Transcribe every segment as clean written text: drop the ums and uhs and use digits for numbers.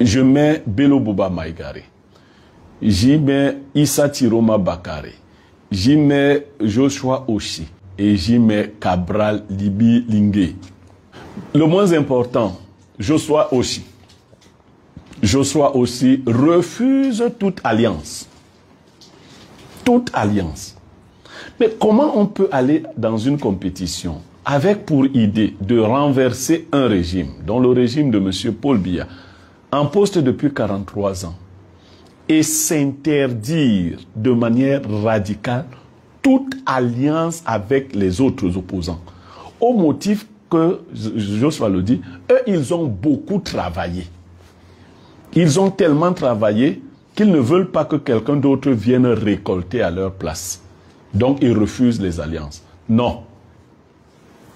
je mets Bello Bouba Maïgari, j'y mets Issa Tiroma Bakari, j'y mets Joshua Oshi et j'y mets Cabral Libi Lingué. Le moins important, Joshua Oshi. Joshua Oshi refuse toute alliance. Toute alliance. Mais comment on peut aller dans une compétition avec pour idée de renverser un régime, dont le régime de M. Paul Biya, en poste depuis 43 ans, et s'interdire de manière radicale toute alliance avec les autres opposants, au motif que, Joshua le dit, eux, ils ont beaucoup travaillé. Ils ont tellement travaillé qu'ils ne veulent pas que quelqu'un d'autre vienne récolter à leur place. Donc, ils refusent les alliances. Non.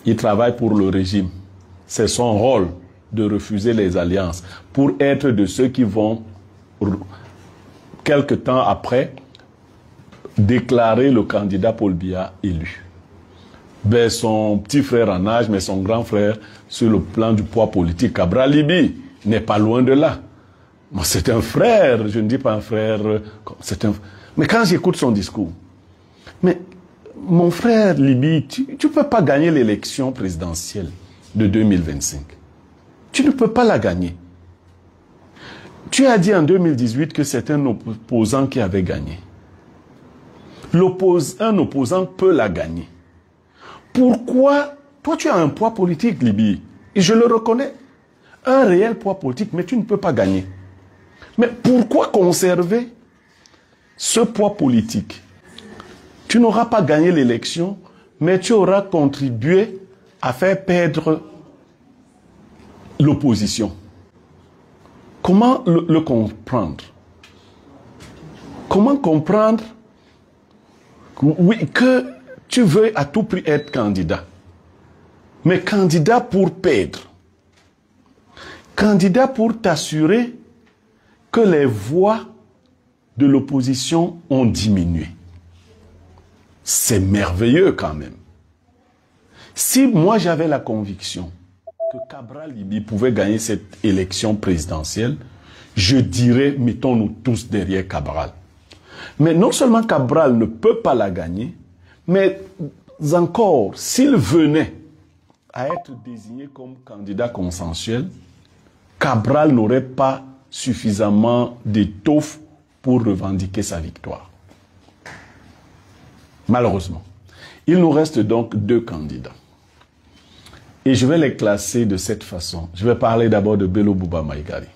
Ils travaillent pour le régime. C'est son rôle de refuser les alliances pour être de ceux qui vont, quelque temps après, déclarer le candidat Paul Biya élu. Ben, son petit frère en âge, mais son grand frère, sur le plan du poids politique, Cabral Libi, n'est pas loin de là. C'est un frère, je ne dis pas un frère, mais quand j'écoute son discours, mais mon frère Libi, tu ne peux pas gagner l'élection présidentielle de 2025. Tu ne peux pas la gagner. Tu as dit en 2018 que c'est un opposant qui avait gagné. Un opposant peut la gagner. Pourquoi? Toi, tu as un poids politique, Libi, et je le reconnais. Un réel poids politique, mais tu ne peux pas gagner. Mais pourquoi conserver ce poids politique? Tu n'auras pas gagné l'élection, mais tu auras contribué à faire perdre l'opposition. Comment le comprendre? Comment comprendre que tu veux à tout prix être candidat, mais candidat pour perdre, candidat pour t'assurer que les voix de l'opposition ont diminué. C'est merveilleux quand même. Si moi j'avais la conviction que Cabral Libi pouvait gagner cette élection présidentielle, je dirais, mettons-nous tous derrière Cabral. Mais non seulement Cabral ne peut pas la gagner, mais encore, s'il venait à être désigné comme candidat consensuel, Cabral n'aurait pas suffisamment d'étoffe pour revendiquer sa victoire. Malheureusement. Il nous reste donc 2 candidats. Et je vais les classer de cette façon. Je vais parler d'abord de Bello Bouba Maïgari.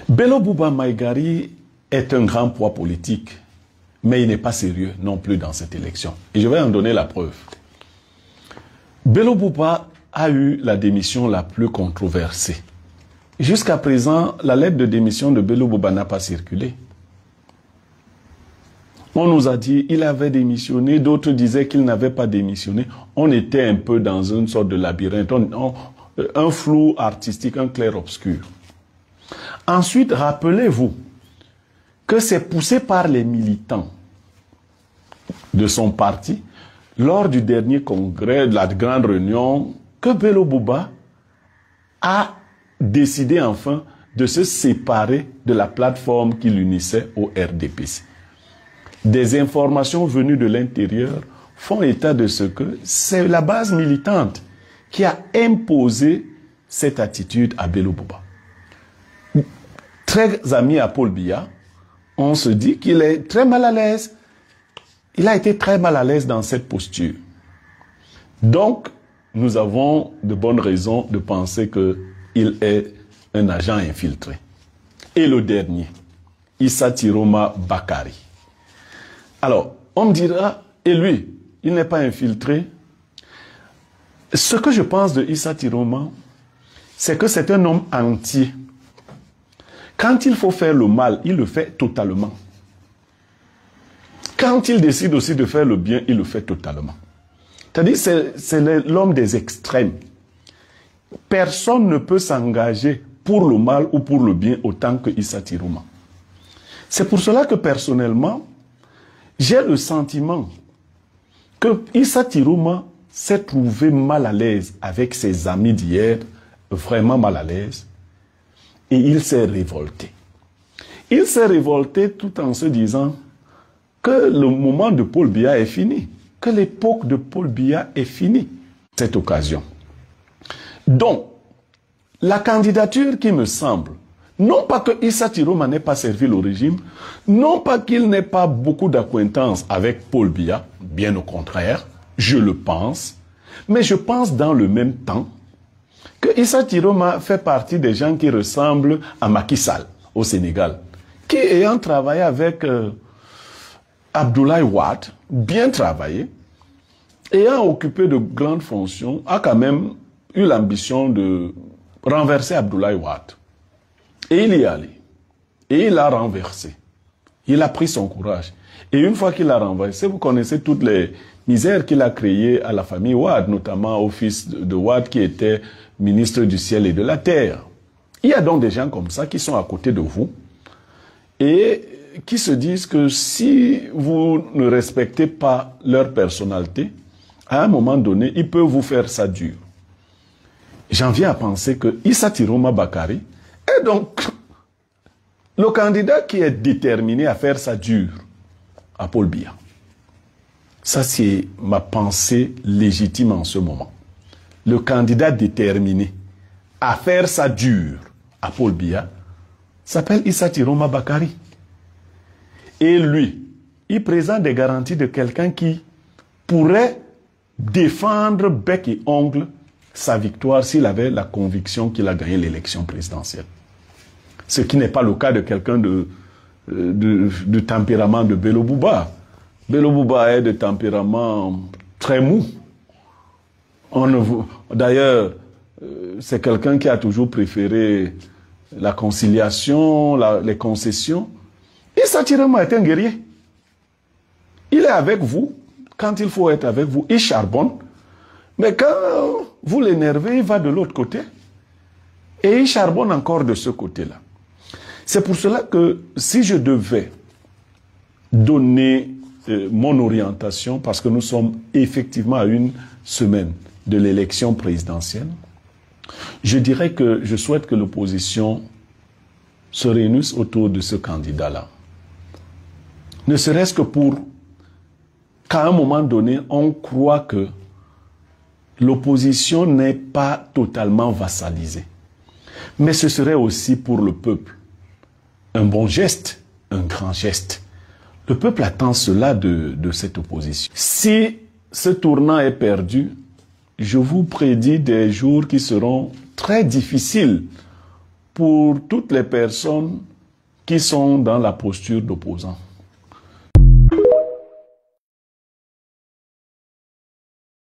Bello Bouba Maïgari est un grand poids politique, mais il n'est pas sérieux non plus dans cette élection. Et je vais en donner la preuve. Bello Bouba a eu la démission la plus controversée. Jusqu'à présent, la lettre de démission de Bello Bouba n'a pas circulé. On nous a dit qu'il avait démissionné, d'autres disaient qu'il n'avait pas démissionné. On était un peu dans une sorte de labyrinthe, un flou artistique, un clair-obscur. Ensuite, rappelez-vous que c'est poussé par les militants de son parti, lors du dernier congrès, de la grande réunion, que Bello Bouba a décidé enfin de se séparer de la plateforme qui l'unissait au RDPC. Des informations venues de l'intérieur font état de ce que c'est la base militante qui a imposé cette attitude à Bello Bouba. Très ami à Paul Biya, on se dit qu'il est très mal à l'aise. Il a été très mal à l'aise dans cette posture. Donc, nous avons de bonnes raisons de penser qu'il est un agent infiltré. Et le dernier, Issa Tiroma Bakari. Alors, on me dira, et lui, il n'est pas infiltré. Ce que je pense de Issa Tiroma, c'est que c'est un homme entier. Quand il faut faire le mal, il le fait totalement. Quand il décide aussi de faire le bien, il le fait totalement. C'est-à-dire, c'est l'homme des extrêmes. Personne ne peut s'engager pour le mal ou pour le bien autant que Issa Tiroma. C'est pour cela que personnellement, j'ai le sentiment que Issa Tiroma s'est trouvé mal à l'aise avec ses amis d'hier, vraiment mal à l'aise. et il s'est révolté. Il s'est révolté tout en se disant que le moment de Paul Biya est fini, que l'époque de Paul Biya est finie, cette occasion. Donc, la candidature qui me semble, non pas que Issa Tiroma n'ait pas servi le régime, non pas qu'il n'ait pas beaucoup d'acquaintance avec Paul Biya, bien au contraire, je le pense, mais je pense dans le même temps que Issa Tiroma fait partie des gens qui ressemblent à Macky Sall au Sénégal, qui ayant travaillé avec Abdoulaye Wade, bien travaillé, ayant occupé de grandes fonctions, a quand même eu l'ambition de renverser Abdoulaye Wade. Et il y est allé. Et il l'a renversé. Il a pris son courage. Et une fois qu'il l'a renversé, vous connaissez toutes les misères qu'il a créées à la famille Wade, notamment au fils de Wade qui était ministre du ciel et de la terre. Il y a donc des gens comme ça qui sont à côté de vous et qui se disent que si vous ne respectez pas leur personnalité, à un moment donné, ils peuvent vous faire ça dur. J'en viens à penser que Issa Tiroma Bakari est donc le candidat qui est déterminé à faire ça dur à Paul Biya. Ça, c'est ma pensée légitime en ce moment. Le candidat déterminé à faire ça dur à Paul Biya s'appelle Issa Tiroma Bakari. Et lui, il présente des garanties de quelqu'un qui pourrait défendre bec et ongle sa victoire s'il avait la conviction qu'il a gagné l'élection présidentielle. Ce qui n'est pas le cas de quelqu'un de tempérament de Bello Bouba. Bello Bouba est de tempérament très mou. D'ailleurs, c'est quelqu'un qui a toujours préféré la conciliation, les concessions. Issa Tiroma est un guerrier. Il est avec vous quand il faut être avec vous. Il charbonne. Mais quand vous l'énervez, il va de l'autre côté. Et il charbonne encore de ce côté-là. C'est pour cela que si je devais donner mon orientation, parce que nous sommes effectivement à une semaine de l'élection présidentielle, je dirais que je souhaite que l'opposition se réunisse autour de ce candidat-là. Ne serait-ce que pour qu'à un moment donné, on croit que l'opposition n'est pas totalement vassalisée. Mais ce serait aussi pour le peuple un bon geste, un grand geste. Le peuple attend cela de cette opposition. Si ce tournant est perdu, je vous prédis des jours qui seront très difficiles pour toutes les personnes qui sont dans la posture d'opposants.